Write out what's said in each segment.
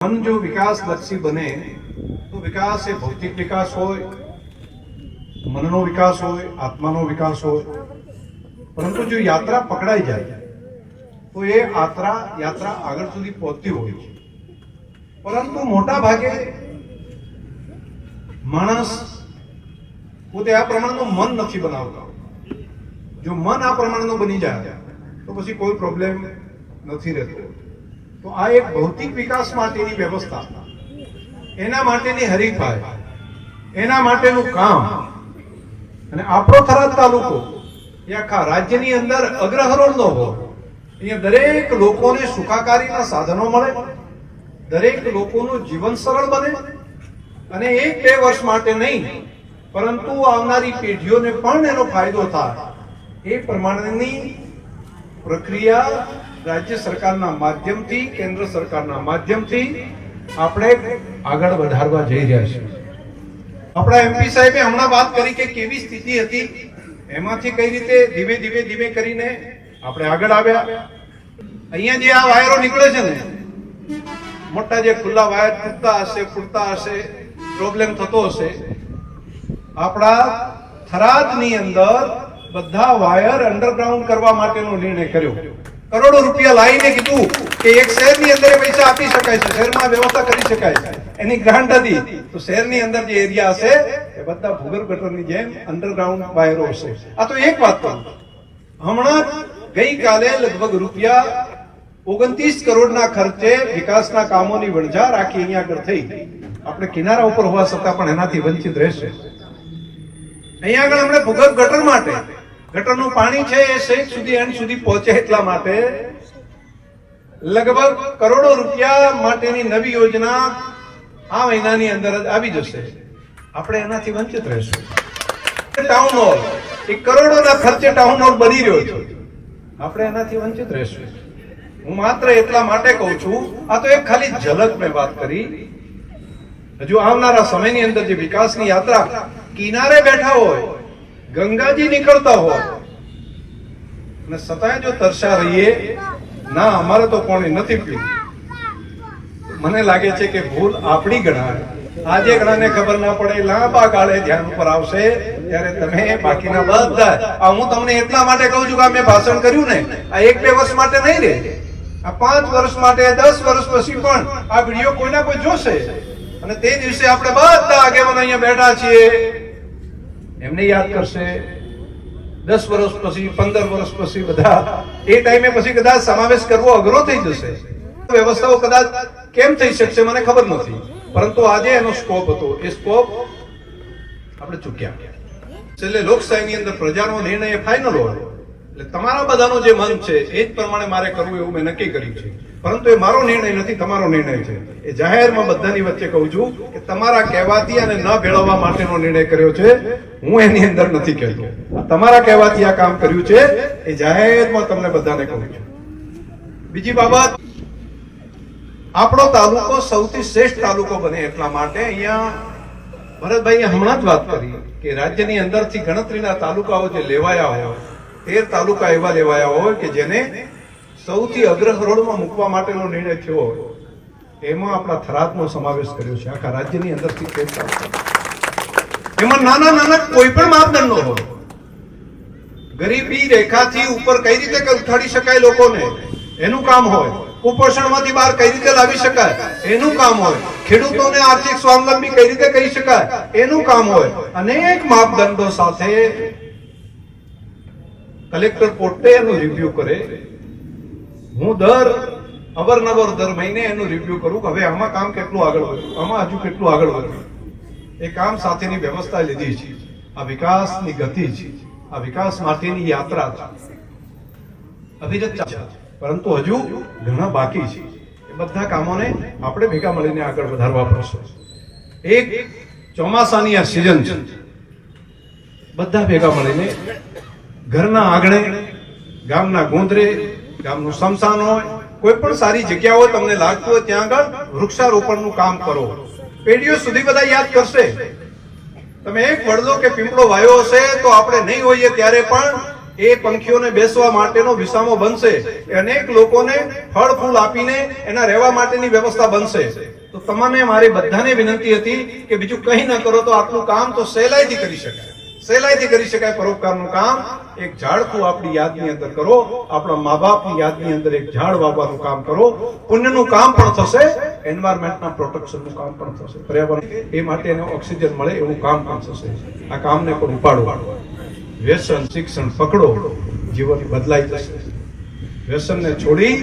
मन जो विकास लक्षी बने तो विकास ए भौतिक विकास हो, मननो विकास हो, आत्मानो विकास हो, परंतु जो यात्रा पकड़ाई जाए तो ये यात्रा आगे सुधी पहुंचती हो। परंतु मोटा भागे मानस पोते आ प्रमाणनु मन नहीं बनावता। जो मन आ प्रमाणनु बनी जाए तो पछी कोई प्रॉब्लम नहीं रहतो। तो आ एक भौतिक विकास माटेनी व्यवस्था, एना माटेनी हरीफाई, एना माटेनु काम અને આપણો થરાદ તાલુકો એ આખા રાજ્યની અંદર અગ્રહરોળનો હોય। અહીંયા દરેક લોકોને સુખાકારીના સાધનો મળે, દરેક લોકોનું જીવન સરળ બને અને 1-2 વર્ષ માટે નહીં પરંતુ આવનારી પેઢીઓને પણ એનો ફાયદો થાય એ પ્રમાણેની પ્રક્રિયા राज्य सरकारना माध्यमथी, केंद्र सरकारना माध्यमथी આપણે આગળ વધારવા જઈ રહ્યા છીએ। આપણા એમપી સાહેબે હમણાં વાત કરી કે કેવી સ્થિતિ હતી, એમાંથી કઈ રીતે ધીમે ધીમે ધીમે કરીને આપણે આગળ આવ્યા। અહીંયા જે આ વાયરો નીકળે છે ને, મોટા જે ખુલ્લા વાયર ફૂટતા હશે, પ્રોબ્લેમ થતો હશે। આપણા થરાદની અંદર બધા વાયર અંડરગ્રાઉન્ડ કરવા માટેનો નિર્ણય કર્યો। करोड़ों रुपया लाईने कीधुं के एक शहरनी अंदर पैसा आपी शकाय छे, शहरमां व्यवस्था करी शकाय छे। एनी ग्रांट हती तो शहरनी अंदर जे एरिया हशे ए बधा भूगर्भ गटરની જેમ अंडरग्राउंड वायरो हशे। आ तो एक बात करूं, हमणा गई काले लगभग रुपया 29 करोड़ना खर्चे विकासना कामोनी वणझार आखी अहींया આગળ થઈ। આપણે કિનારા ઉપર હોવા છતાં પણ એનાથી વંચિત રહેશે। અહીંયા આગળ આપણે ભૂગર્ભ ગટર માટે गटरનું પાણી છે એ શેક સુધી એન્ડ સુધી પહોંચે એટલા માટે લગભગ કરોડો રૂપિયા માટેની નવી યોજના આ મહિનાની અંદર જ આવી જશે। આપણે એનાથી વંચિત રહેશું। ટાઉન હોલ 1 કરોડોના ખર્ચે ટાઉન હોલ બની રહ્યો છે, આપણે એનાથી વંચિત રહેશું। હું માત્ર એટલા માટે કહું છું, આ તો એક ખાલી ઝલક મેં વાત કરી। હજુ આવનારા સમયની અંદર જે વિકાસની યાત્રા કિનારે બેઠા હોય, गंगाजी निकलता हो ने सताए जो तरसा रहीए ना अमारे तो पानी नहीं पीवू। मने लागे छे के भूल आपणी गणाय। आजे गणाने खबर ना पड़े, लांबा गाळे ध्यान पर आवशे त्यारे तमे बाकीना बधा आ हूँ तमने एटला माटे कहूं छुं के मैं भाषण कर्युं ने आ 1-2 वर्ष माटे नहीं रे, आ 5 वर्ष माटे 10 वर्ष पछी पण आ विडियो कोईना कोई जोशे अने ते दिवसे आपणे बधा આગેવાનો અહીંયા બેઠા છીએ એમને યાદ કરશે। 10 વર્ષ પછી 15 વર્ષ પછી બધા એ ટાઈમે પછી કદાચ સમાવેશ કરવો અઘરો થઈ જશે। વ્યવસ્થાઓ કદાચ કેમ થઈ શકશે મને ખબર નથી, પરંતુ આજે એનો સ્કોપ હતો, એ સ્કોપ આપણે ચૂક્યા। છેલ્લે લોકશાહીની અંદર પ્રજાનો નિર્ણય ફાઇનલ હોય એટલે તમારા બધાનો જે મન છે એ જ પ્રમાણે મારે કરવું એવું મેં નક્કી કર્યું છે। પરંતુ એ મારો નિર્ણય નથી, તમારો નિર્ણય છે। એ જાહેરમાં બધાની વચ્ચે કહું છું કે તમારા કહેવાથી અને ન ભેળવવા માટેનો નિર્ણય કર્યો છે, હું એની અંદર નથી કહેતો। તમારા કહેવાથી આ કામ કર્યું છે એ જાહેરમાં તમને બધાને કહું છું। બીજી બાબત, આપણો તાલુકો સૌથી શ્રેષ્ઠ તાલુકો બને એટલા માટે અહીંયા ભરતભાઈએ હમણાં જ વાત કરી કે રાજ્યની અંદરથી ગણતરીના તાલુકાઓ જે લેવાયા હોય 13 તાલુકા એવા લેવાયા હોય કે જેને સૌથી અગ્રહરોળમાં મૂકવા માટેનો નિર્ણય થયો હોય, એમાં આપણા થરાદનો સમાવેશ કર્યો છે। આખા રાજ્યની અંદરથી 13 તાલુકા, એમાં નાના નાના કોઈ પણ માપદંડ ન હોય। ગરીબી રેખાથી ઉપર કઈ રીતે ઉઠાડી શકાય લોકોને, એનું કામ હોય। કુપોષણમાંથી બહાર કઈ રીતે લાવી શકાય, એનું કામ હોય। ખેડૂતોને આર્થિક સ્વાવલંબી કઈ રીતે કરી શકાય, એનું કામ હોય। અનેક માપદંડો સાથે કલેક્ટર પોતે એનું રિવ્યુ કરે। હું અવરનવર દર મહિને એનું રિવ્યુ કરું કે હવે આમાં કામ કેટલું આગળ વધ્યું, આમાં હજુ કેટલું આગળ વધ્યું। એ કામ સાથેની વ્યવસ્થા લીધી છે। આ વિકાસની ગતિ છે, આ વિકાસ માટેની યાત્રા છે, અવિરત છે, પરંતુ હજુ ઘણા બાકી છે। એ બધા કામોને આપણે ભેગા મળીને આગળ વધારવા પડશે। એક ચોમાસાની આ સિઝન છે, બધા ભેગા મળીને ઘરના આંગણે, ગામના ગોંદરે, ગામનું સ્મશાન હોય, કોઈ પણ સારી જગ્યા હોય તમને લાગતું હોય ત્યાં આગળ વૃક્ષારોપણનું કામ કરો। પેઢીઓ સુધી બધા યાદ કરશે। તમે એક વડલો કે પીપળો વાયો હશે તો આપણે નહીં હોઈએ ત્યારે પણ એ પંખીઓને બેસવા માટેનો વિસામો બનશે, એ અનેક લોકોને ફળ ફૂલ આપીને એના રહેવા માટેની વ્યવસ્થા બનશે. તો તમામે મારી બધાને વિનંતી હતી કે બીજું કંઈ ન કરો તો આટલું કામ તો સહેલાઈથી કરી શકાય, સહેલાઈથી કરી શકાય. પરોપકારનું કામ એક ઝાડખું આપણી યાદની અંદર કરો, આપણા મા બાપની યાદની અંદર એક ઝાડ વાવવાનું કામ કરો. પુણ્યનું કામ પણ થશે, એન્વાયરમેન્ટના પ્રોટેક્શનનું કામ પણ થશે, પર્યાવરણ એ માટે એને ઓક્સિજન મળે એવું કામ પણ થશે. આ કામને પણ ઉપાડો. વ્યસન શિક્ષણ પકડો, જીવન બદલાઈ જશે. વ્યસનને છોડી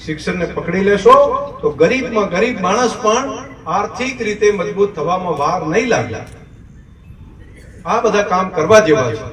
શિક્ષણને પકડી લેશો તો ગરીબમાં ગરીબ માણસ પણ આર્થિક રીતે મજબૂત થવામાં વાર નહીં લાગે. આ બધા કામ કરવા જેવા છે.